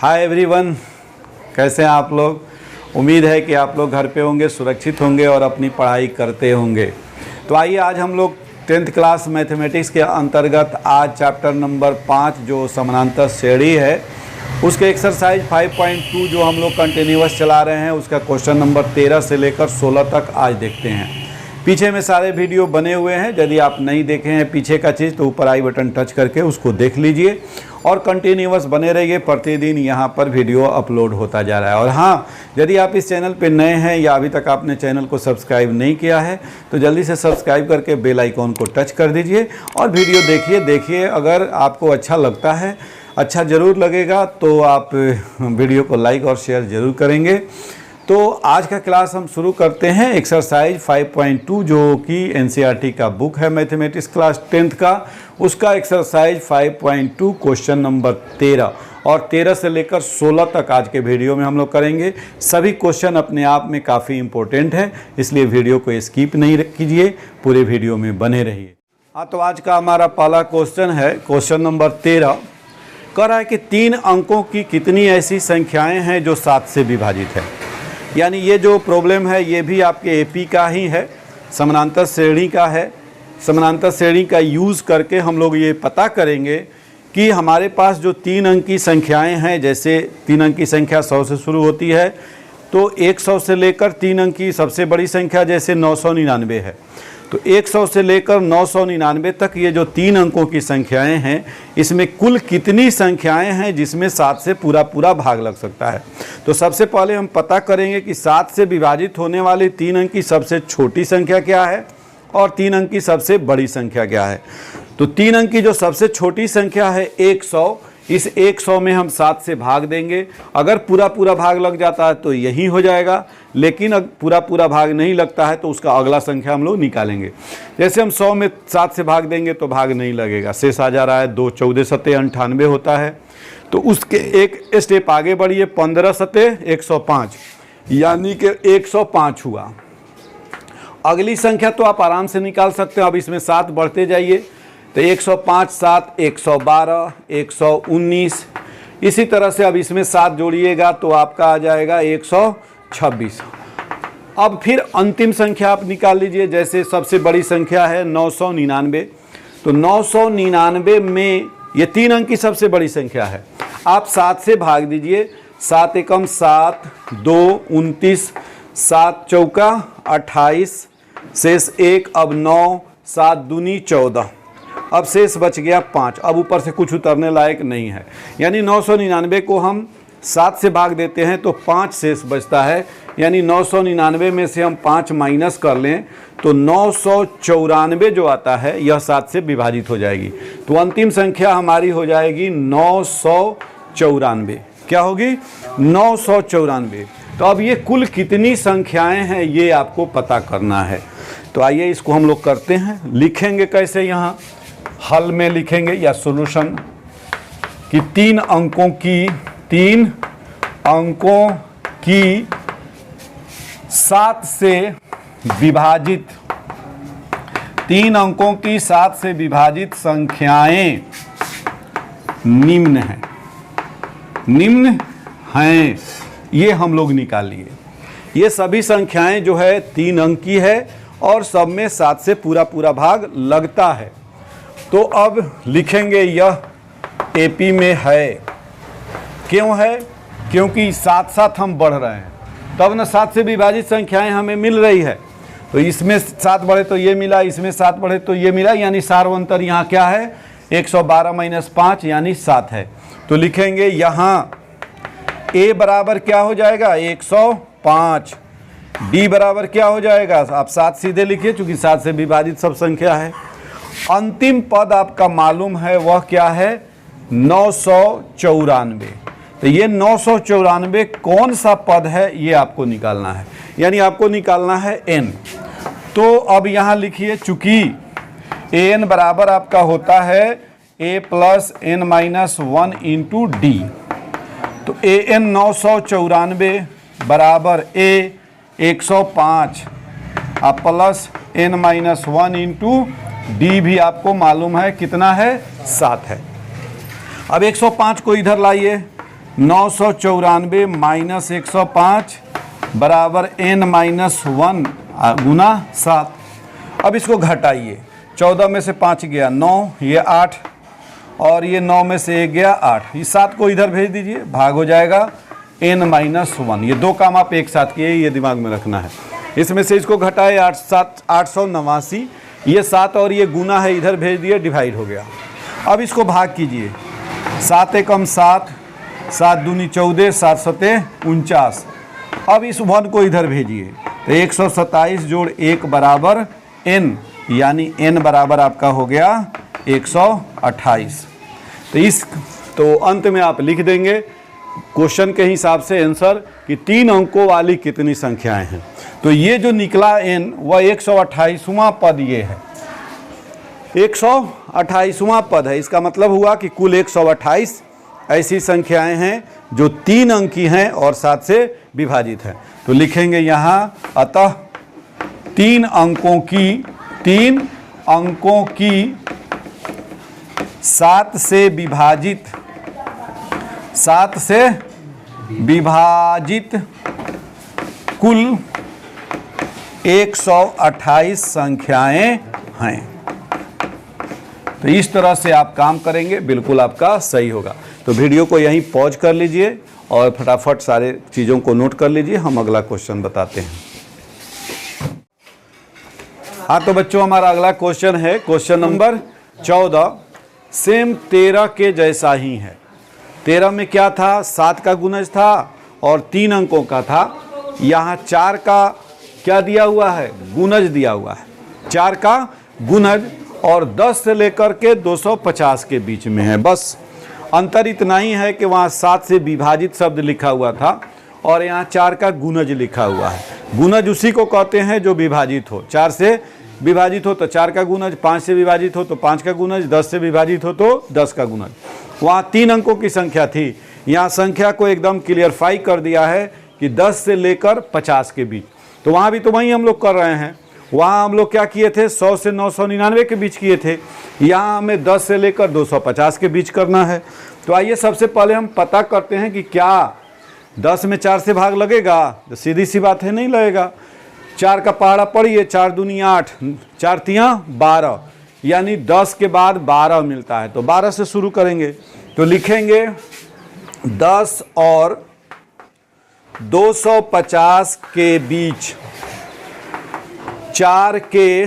Hi everyone, कैसे हैं आप लोग। उम्मीद है कि आप लोग घर पे होंगे, सुरक्षित होंगे और अपनी पढ़ाई करते होंगे। तो आइए आज हम लोग 10th क्लास मैथमेटिक्स के अंतर्गत आज चैप्टर नंबर 5 जो समानांतर श्रेणी है उसके एक्सरसाइज 5.2 जो हम लोग कंटिन्यूअस चला रहे हैं उसका क्वेश्चन नंबर 13 से लेकर 16 तक आज देखते हैं। पीछे में सारे वीडियो बने हुए हैं, यदि आप नहीं देखे हैं पीछे का चीज़ तो ऊपर आई बटन टच करके उसको देख लीजिए और कंटिन्यूअस बने रहिए। प्रतिदिन यहाँ पर वीडियो अपलोड होता जा रहा है। और हाँ, यदि आप इस चैनल पे नए हैं या अभी तक आपने चैनल को सब्सक्राइब नहीं किया है तो जल्दी से सब्सक्राइब करके बेल आइकॉन को टच कर दीजिए और वीडियो देखिए। अगर आपको अच्छा लगता है, अच्छा ज़रूर लगेगा तो आप वीडियो को लाइक और शेयर ज़रूर करेंगे। तो आज का क्लास हम शुरू करते हैं एक्सरसाइज 5.2 जो कि एनसीईआरटी का बुक है मैथमेटिक्स क्लास 10th का, उसका एक्सरसाइज 5.2 क्वेश्चन नंबर 13 और 13 से लेकर 16 तक आज के वीडियो में हम लोग करेंगे। सभी क्वेश्चन अपने आप में काफ़ी इंपॉर्टेंट है, इसलिए वीडियो को स्किप नहीं कीजिए, पूरे वीडियो में बने रहिए। हाँ, तो आज का हमारा पहला क्वेश्चन है क्वेश्चन नंबर 13। कह रहा है कि 3 अंकों की कितनी ऐसी संख्याएँ हैं जो 7 से विभाजित है। यानी ये जो प्रॉब्लम है ये भी आपके एपी का ही है, समानांतर श्रेणी का है। समानांतर श्रेणी का यूज़ करके हम लोग ये पता करेंगे कि हमारे पास जो 3 अंक की संख्याएं हैं, जैसे 3 अंक की संख्या 100 से शुरू होती है तो 100 से लेकर 3 अंक की सबसे बड़ी संख्या जैसे 999 है, तो 100 से लेकर 999 तक ये जो 3 अंकों की संख्याएं हैं इसमें कुल कितनी संख्याएं हैं जिसमें 7 से पूरा भाग लग सकता है। तो सबसे पहले हम पता करेंगे कि 7 से विभाजित होने वाली 3 अंक की सबसे छोटी संख्या क्या है और 3 अंक की सबसे बड़ी संख्या क्या है। तो 3 अंक की जो सबसे छोटी संख्या है 100, इस 100 में हम 7 से भाग देंगे। अगर पूरा भाग लग जाता है तो यही हो जाएगा, लेकिन अगर पूरा भाग नहीं लगता है तो उसका अगला संख्या हम लोग निकालेंगे। जैसे हम 100 में 7 से भाग देंगे तो भाग नहीं लगेगा, शेष आ जा रहा है 2, 14 सत्ते 98 होता है। तो उसके एक स्टेप आगे बढ़िए, 15 सत्ते 105 यानी कि 105 हुआ। अगली संख्या तो आप आराम से निकाल सकते हो, अब इसमें 7 बढ़ते जाइए तो 105 7 112 119, इसी तरह से अब इसमें 7 जोड़िएगा तो आपका आ जाएगा 126। अब फिर अंतिम संख्या आप निकाल लीजिए। जैसे सबसे बड़ी संख्या है 999, तो 999 में ये 3 अंक की सबसे बड़ी संख्या है, आप 7 से भाग दीजिए। 7 एकम 7, 2 29, 7 चौका 28, शेष 1, अब 9, 7 दूनी 14, अब शेष बच गया 5। अब ऊपर से कुछ उतरने लायक नहीं है, यानी 999 को हम 7 से भाग देते हैं तो 5 शेष बचता है। यानी 999 में से हम 5 माइनस कर लें तो 994 जो आता है यह 7 से विभाजित हो जाएगी। तो अंतिम संख्या हमारी हो जाएगी 994। क्या होगी? 994। तो अब ये कुल कितनी संख्याएं हैं ये आपको पता करना है। तो आइए इसको हम लोग करते हैं। लिखेंगे कैसे? यहाँ हल में लिखेंगे या सॉल्यूशन कि 3 अंकों की 7 से विभाजित 3 अंकों की 7 से विभाजित संख्याएं निम्न हैं, ये हम लोग निकाल लिए। ये सभी संख्याएं जो है 3 अंक की है और सब में 7 से पूरा भाग लगता है। तो अब लिखेंगे यह एपी में है। क्यों है? क्योंकि साथ साथ हम बढ़ रहे हैं, तब न 7 से विभाजित संख्याएं हमें मिल रही है। तो इसमें 7 बढ़े तो ये मिला, इसमें 7 बढ़े तो ये मिला, यानी सार्वंतर यहाँ क्या है? 112 माइनस 5 यानी 7 है। तो लिखेंगे यहाँ a बराबर क्या हो जाएगा? 105। d बराबर क्या हो जाएगा? आप 7 सीधे लिखिए चूंकि 7 से विभाजित सब संख्या है। अंतिम पद आपका मालूम है वह क्या है? 994। तो ये 994 कौन सा पद है ये आपको निकालना है, यानी आपको निकालना है n। तो अब यहाँ लिखिए, चूंकि an बराबर आपका होता है a plus n minus 1 into D. तो an 994 बराबर a 105 आप plus n minus 1 into D भी आपको मालूम है कितना है? 7 है। अब 105 को इधर लाइए 994 माइनस 105 बराबर n माइनस 1 गुना 7। अब इसको घटाइए, 14 में से 5 गया 9, ये 8 और ये 9 में से 1 गया 8, इस 7 को इधर भेज दीजिए, भाग हो जाएगा n माइनस 1। ये दो काम आप एक साथ किए, ये दिमाग में रखना है। इसमें से इसको घटाए 889, ये 7 और ये गुना है, इधर भेज दिए, डिवाइड हो गया। अब इसको भाग कीजिए, 7 एकम 7, 7 दूनी 14, 7 सते 49। अब इस 1 को इधर भेजिए, तो 127 जोड़ 1 बराबर n, यानी n बराबर आपका हो गया 128। तो अंत में आप लिख देंगे क्वेश्चन के हिसाब से आंसर कि 3 अंकों वाली कितनी संख्याएं हैं। तो ये जो निकला n वह 128वां पद ये है, 128वां पद है। इसका मतलब हुआ कि कुल 128 ऐसी संख्याएं हैं जो 3 अंक की हैं और 7 से विभाजित है। तो लिखेंगे यहाँ, अतः 3 अंकों की 7 से विभाजित कुल 128 संख्याएं हैं। तो इस तरह से आप काम करेंगे, बिल्कुल आपका सही होगा। तो वीडियो को यहीं पॉज कर लीजिए और फटाफट सारे चीज़ों को नोट कर लीजिए, हम अगला क्वेश्चन बताते हैं। हाँ तो बच्चों, हमारा अगला क्वेश्चन है क्वेश्चन नंबर 14, सेम 13 के जैसा ही है। 13 में क्या था, 7 का गुणज था और 3 अंकों का था। यहाँ 4 का क्या दिया हुआ है, गुणज दिया हुआ है, 4 का गुणज, और 10 से लेकर के 250 के बीच में है। बस अंतर इतना ही है कि वहाँ 7 से विभाजित शब्द लिखा हुआ था और यहाँ 4 का गुणज लिखा हुआ है। गुणज उसी को कहते हैं जो विभाजित हो, 4 से विभाजित हो तो 4 का गुणज, 5 से विभाजित हो तो 5 का गुणज, 10 से विभाजित हो तो 10 का गुणज। वहाँ 3 अंकों की संख्या थी, यहाँ संख्या को एकदम क्लियरफाई कर दिया है कि 10 से लेकर 50 के बीच। तो वहाँ भी तो वही हम लोग कर रहे हैं। वहाँ हम लोग क्या किए थे, 100 से 999 के बीच किए थे। यहाँ हमें 10 से लेकर 250 के बीच करना है। तो आइए सबसे पहले हम पता करते हैं कि क्या 10 में 4 से भाग लगेगा। तो सीधी सी बात है, नहीं लगेगा। 4 का पहाड़ा पढ़िए, 4 दूनी 8, 4 तियाँ 12, यानी 10 के बाद 12 मिलता है। तो 12 से शुरू करेंगे, तो लिखेंगे 10 और 250 के बीच 4 के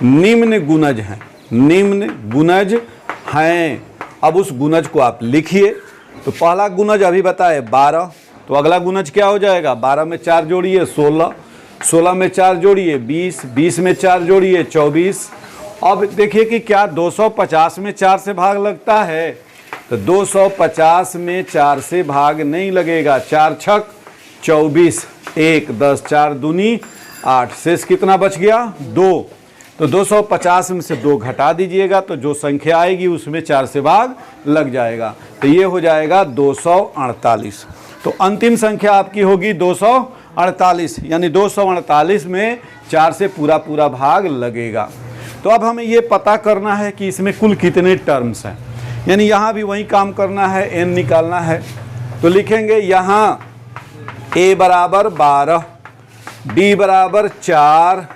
निम्न गुणज हैं, निम्न गुणज हैं। अब उस गुणज को आप लिखिए। तो पहला गुणज अभी बताए 12, तो अगला गुणज क्या हो जाएगा, 12 में 4 जोड़िए 16, 16 में 4 जोड़िए 20, 20 में 4 जोड़िए 24। अब देखिए कि क्या 250 में 4 से भाग लगता है, तो 250 में 4 से भाग नहीं लगेगा। 4 छक 24, 1 10, 4 दूनी 8, शेष कितना बच गया, 2। तो 250 में से 2 घटा दीजिएगा, तो जो संख्या आएगी उसमें 4 से भाग लग जाएगा। तो ये हो जाएगा 248। तो अंतिम संख्या आपकी होगी 248, यानी 248 में 4 से पूरा पूरा भाग लगेगा। तो अब हमें ये पता करना है कि इसमें कुल कितने टर्म्स हैं, यानी यहाँ भी वही काम करना है, n निकालना है। तो लिखेंगे यहाँ a बराबर 12, d बराबर 4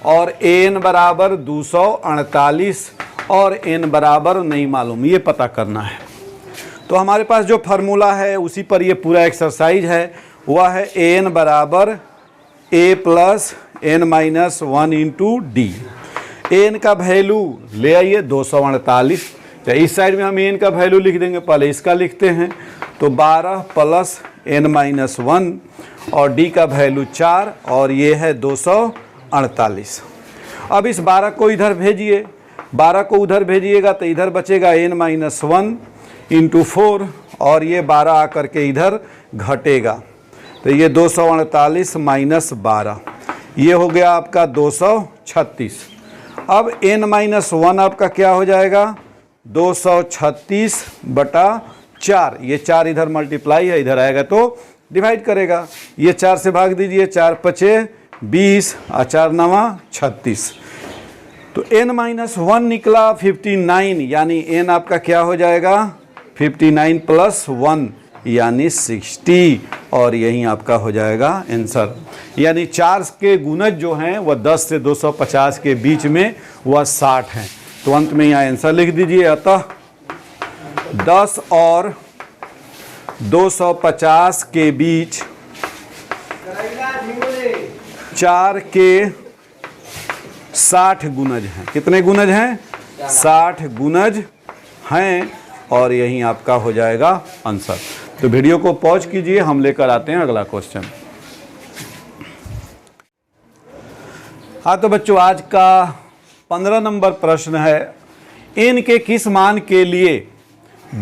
और n बराबर 248 और n बराबर नहीं मालूम, ये पता करना है। तो हमारे पास जो फार्मूला है उसी पर ये पूरा एक्सरसाइज है, वह है n बराबर a plus n minus 1 into D. n का वैल्यू ले आइए 248, तो इस साइड में हम n का वैल्यू लिख देंगे, पहले इसका लिखते हैं। तो 12 प्लस n माइनस 1 और d का वैल्यू 4 और ये है 248। अब इस 12 को इधर भेजिए, 12 को उधर भेजिएगा तो इधर बचेगा n माइनस 1 इंटू 4 और ये 12 आकर के इधर घटेगा। तो ये 248 माइनस 12, ये हो गया आपका 236। अब n माइनस 1 आपका क्या हो जाएगा, 236 बटा 4। ये 4 इधर मल्टीप्लाई है, इधर आएगा तो डिवाइड करेगा। ये 4 से भाग दीजिए, 4 पचे 20 और 4 नवा 36। तो n माइनस 1 निकला 59, यानी n आपका क्या हो जाएगा 59 प्लस 1 यानी 60, और यही आपका हो जाएगा आंसर। यानी 4 के गुणज जो हैं वह 10 से 250 के बीच में वह 60 हैं। तो अंत में यहाँ आंसर लिख दीजिए। अतः 10 और 250 के बीच 4 के 60 गुणज हैं। कितने गुणज हैं? 60 गुणज हैं, और यही आपका हो जाएगा आंसर। तो वीडियो को पॉज कीजिए, हम लेकर आते हैं अगला क्वेश्चन। हाँ तो बच्चों, आज का 15 नंबर प्रश्न है, n के किस मान के लिए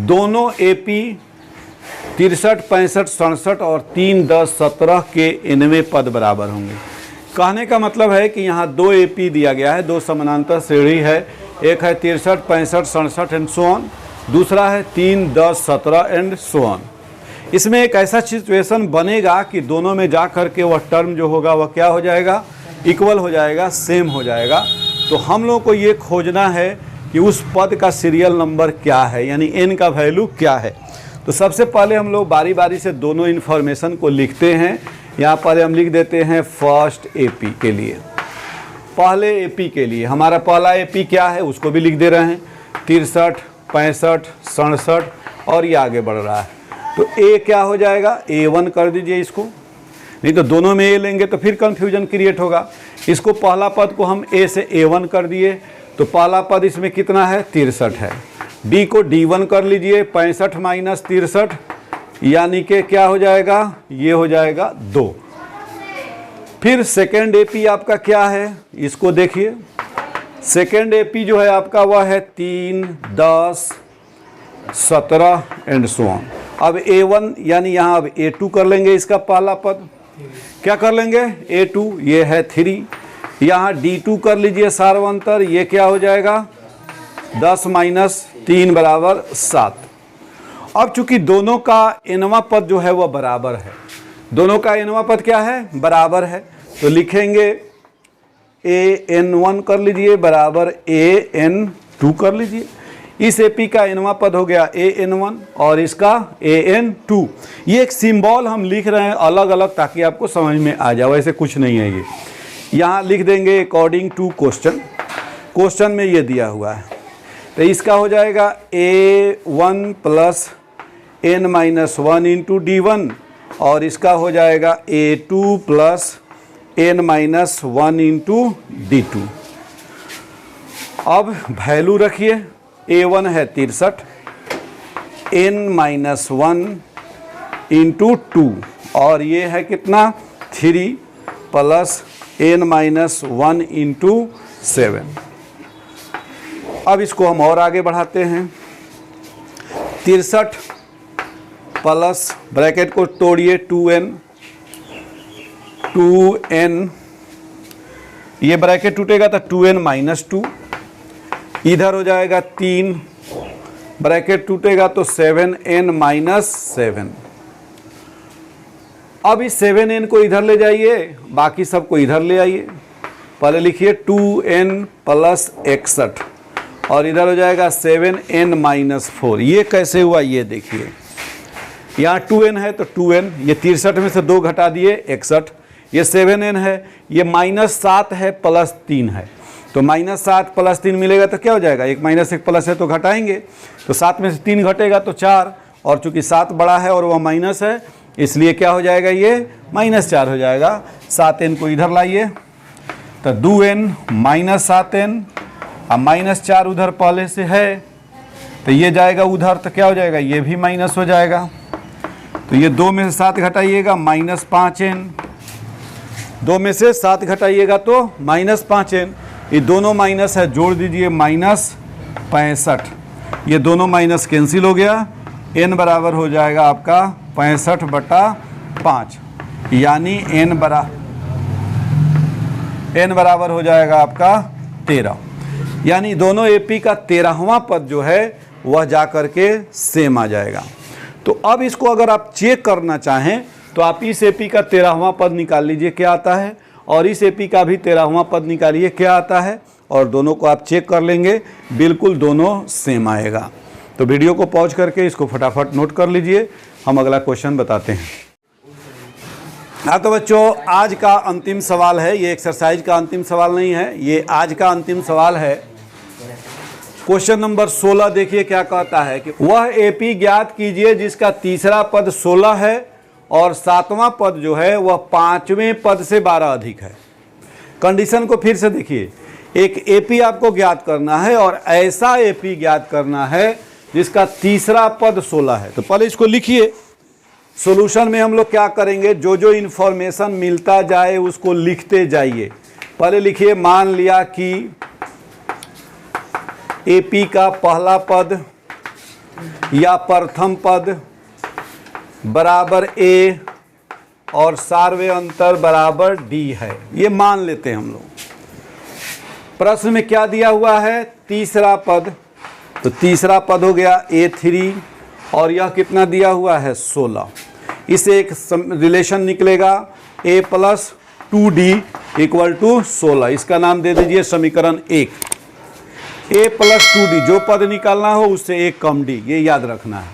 दोनों AP 63, 65, 67 और 3, 10, 17 के nवें पद बराबर होंगे। कहने का मतलब है कि यहाँ 2 AP दिया गया है, 2 समानांतर श्रेणी है। एक है 63, 65, 67 एंड सो ऑन, दूसरा है 3, 10, 17 एंड सो ऑन। इसमें एक ऐसा सिचुएशन बनेगा कि दोनों में जा कर के वह टर्म जो होगा वह क्या हो जाएगा? इक्वल हो जाएगा, सेम हो जाएगा। तो हम लोग को ये खोजना है कि उस पद का सीरियल नंबर क्या है, यानी n का वैल्यू क्या है। तो सबसे पहले हम लोग बारी बारी से दोनों इन्फॉर्मेशन को लिखते हैं। यहाँ पर हम लिख देते हैं फर्स्ट AP के लिए, पहले AP के लिए हमारा पहला AP क्या है उसको भी लिख दे रहे हैं, 63, 65, 67 और ये आगे बढ़ रहा है। तो A क्या हो जाएगा? A1 कर दीजिए इसको, नहीं तो दोनों में A लेंगे तो फिर कंफ्यूजन क्रिएट होगा। इसको पहला पद को हम A से A1 कर दिए, तो पहला पद इसमें कितना है? 63 है। D को D1 कर लीजिए, 65 माइनस 63 यानी कि क्या हो जाएगा? ये हो जाएगा 2। फिर सेकेंड AP आपका क्या है? इसको देखिए, सेकेंड AP जो है आपका वह है 3, 10, 17 एंड सो ऑन। अब A1 यानी यहाँ अब A2 कर लेंगे, इसका पहला पद क्या कर लेंगे? A2, ये है 3। यहाँ D2 कर लीजिए सार्वंतर, ये क्या हो जाएगा? 10 माइनस 3 बराबर 7। अब चूंकि दोनों का nवां पद जो है वह बराबर है, दोनों का nवां पद क्या है? बराबर है। तो लिखेंगे AN1 कर लीजिए बराबर AN2 कर लीजिए। इस AP का nवां पद हो गया AN1 और इसका AN2। ये एक सिंबल हम लिख रहे हैं अलग अलग ताकि आपको समझ में आ जाए, वैसे कुछ नहीं है। ये यहाँ लिख देंगे अकॉर्डिंग टू क्वेश्चन में ये दिया हुआ है। तो इसका हो जाएगा A1 plus n-1 into D1 और इसका हो जाएगा A2 plus n-1 into D2। अब वैल्यू रखिए, A1 है 63, n-1 इंटू 2 और ये है कितना? 3 प्लस n-1 इंटू 7। अब इसको हम और आगे बढ़ाते हैं, 63 प्लस ब्रैकेट को तोड़िए 2n, ये ब्रैकेट टूटेगा तो 2n माइनस 2, इधर हो जाएगा 3, ब्रैकेट टूटेगा तो 7n माइनस 7। अब इस 7n को इधर ले जाइए, बाकी सबको इधर ले आइए। पहले लिखिए 2n प्लस 61 और इधर हो जाएगा 7n माइनस 4। ये कैसे हुआ ये देखिए, यहाँ 2n है तो 2n, ये 63 में से 2 घटा दिए 61, ये 7n है, ये माइनस 7 है प्लस 3 है, तो माइनस 7 प्लस 3 मिलेगा तो क्या हो जाएगा? 1 माइनस 1 प्लस है तो घटाएंगे, तो 7 में से 3 घटेगा तो 4, और चूंकि 7 बड़ा है और वह माइनस है इसलिए क्या हो जाएगा? ये -4 हो जाएगा। 7n को इधर लाइए तो 2n माइनस 7n, अब -4 उधर पहले से है तो ये जाएगा उधर, तो क्या हो जाएगा? ये भी माइनस हो जाएगा। तो ये 2 में से 7 घटाइएगा -5n, 2 में से 7 घटाइएगा तो -5n, ये दोनों माइनस है, जोड़ दीजिए -65, ये दोनों माइनस कैंसिल हो गया, n बराबर हो जाएगा आपका 65/5 यानी n बराबर हो जाएगा आपका 13। यानी दोनों AP का 13वां पद जो है वह जा कर के सेम आ जाएगा। तो अब इसको अगर आप चेक करना चाहें तो आप इस AP का 13वां पद निकाल लीजिए क्या आता है, और इस AP का भी 13वां पद निकालिए क्या आता है, और दोनों को आप चेक कर लेंगे, बिल्कुल दोनों सेम आएगा। तो वीडियो को पॉज करके इसको फटाफट नोट कर लीजिए, हम अगला क्वेश्चन बताते हैं। हाँ तो बच्चों, आज का अंतिम सवाल है, ये एक्सरसाइज का अंतिम सवाल नहीं है, ये आज का अंतिम सवाल है। क्वेश्चन नंबर 16 देखिए क्या कहता है कि वह एपी ज्ञात कीजिए जिसका तीसरा पद 16 है और सातवां पद जो है वह पांचवें पद से 12 अधिक है। कंडीशन को फिर से देखिए, एक एपी आपको ज्ञात करना है और ऐसा एपी ज्ञात करना है जिसका तीसरा पद 16 है। तो पहले इसको लिखिए। सॉल्यूशन में हम लोग क्या करेंगे, जो जो इन्फॉर्मेशन मिलता जाए उसको लिखते जाइए। पहले लिखिए, मान लिया कि एपी का पहला पद या प्रथम पद बराबर ए और सार्वय अंतर बराबर डी है, ये मान लेते हैं हम लोग। प्रश्न में क्या दिया हुआ है, तीसरा पद, तो तीसरा पद हो गया A3 और यह कितना दिया हुआ है 16। इसे एक रिलेशन निकलेगा A + 2D = 16, इसका नाम दे दीजिए समीकरण 1। A + 2D, जो पद निकालना हो उससे एक कम D, ये याद रखना है।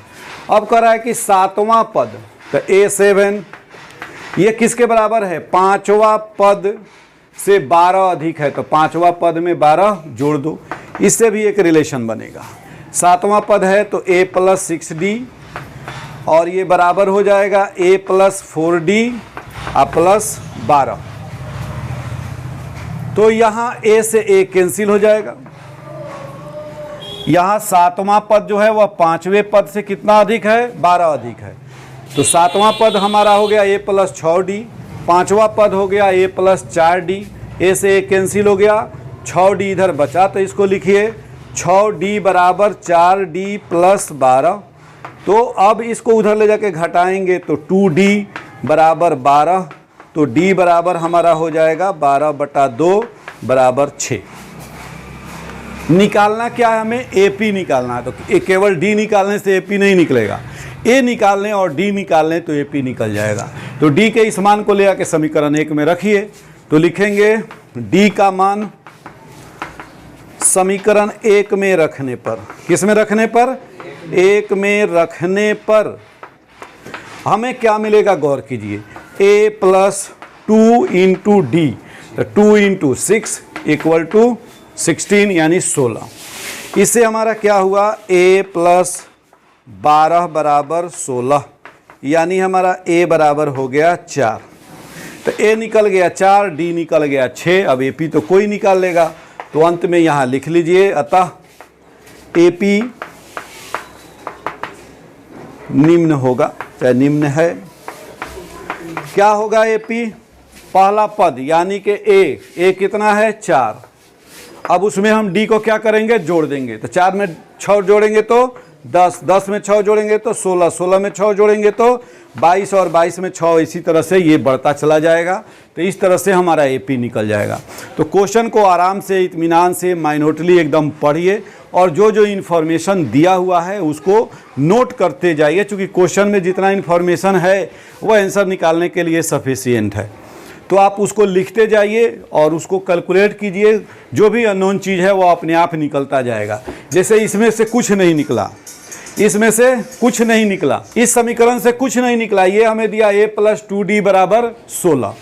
अब कह रहा है कि सातवां पद, तो A7 ये किसके बराबर है, पांचवा पद से 12 अधिक है, तो पांचवा पद में 12 जोड़ दो, इससे भी एक रिलेशन बनेगा। सातवां पद है तो A + 6D और ये बराबर हो जाएगा A + 4D + 12। तो यहाँ A से A कैंसिल हो जाएगा। यहाँ सातवां पद जो है वह पांचवें पद से कितना अधिक है, 12 अधिक है। तो सातवां पद हमारा हो गया A + 6D, पांचवा पद हो गया A + 4D, A से A कैंसिल हो गया, 6D इधर बचा, तो इसको लिखिए 6D बराबर 4D + 12। तो अब इसको उधर ले जाके घटाएंगे तो 2D बराबर 12, तो D बराबर हमारा हो जाएगा 12/2 बराबर 6। निकालना क्या है, हमें AP निकालना है। तो केवल D निकालने से AP नहीं निकलेगा, A निकाल लें और D निकाल लें तो AP निकल जाएगा। तो D के इस मान को ले आके समीकरण 1 में रखिए, तो लिखेंगे D का मान समीकरण 1 में रखने पर, किस में रखने पर, 1 में रखने पर हमें क्या मिलेगा, गौर कीजिए, A + 2 × D, तो 2 × 6 = 16 यानी 16। इससे हमारा क्या हुआ, A + 12 बराबर 16, यानी हमारा A बराबर हो गया 4। तो A निकल गया 4, D निकल गया 6, अब AP तो कोई निकाल लेगा, तो अंत में यहाँ लिख लीजिए, अतः AP निम्न होगा, चाहे निम्न है। क्या होगा AP, पहला पद यानी कि A कितना है 4। अब उसमें हम D को क्या करेंगे, जोड़ देंगे, तो 4 में 6 जोड़ेंगे तो 10, 10 में 6 जोड़ेंगे तो 16, 16 में 6 जोड़ेंगे तो 22 और 22 में 6, इसी तरह से ये बढ़ता चला जाएगा। तो इस तरह से हमारा AP निकल जाएगा। तो क्वेश्चन को आराम से, इत्मीनान से, माइन्यूटली एकदम पढ़िए और जो जो इन्फॉर्मेशन दिया हुआ है उसको नोट करते जाइए, क्योंकि क्वेश्चन में जितना इन्फॉर्मेशन है वह आंसर निकालने के लिए सफिशिएंट है। तो आप उसको लिखते जाइए और उसको कैलकुलेट कीजिए, जो भी अननोन चीज़ है वो अपने आप निकलता जाएगा। जैसे इसमें से कुछ नहीं निकला, इसमें से कुछ नहीं निकला, इस समीकरण से कुछ नहीं निकला, ये हमें दिया A + 2D बराबर 16,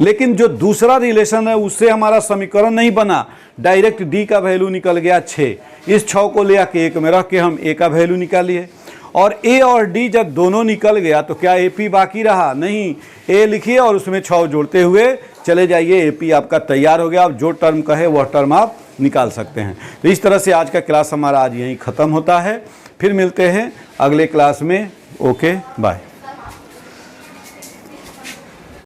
लेकिन जो दूसरा रिलेशन है उससे हमारा समीकरण नहीं बना, डायरेक्ट D का वैल्यू निकल गया 6। इस 6 को ले आके 1 में रख के हम A का वैल्यू निकालिए, और A और D जब दोनों निकल गया तो क्या AP बाकी रहा, नहीं। A लिखिए और उसमें 6 जोड़ते हुए चले जाइए, AP आपका तैयार हो गया। आप जो टर्म कहे वह टर्म आप निकाल सकते हैं। तो इस तरह से आज का क्लास हमारा आज यहीं ख़त्म होता है, फिर मिलते हैं अगले क्लास में। Okay, bye.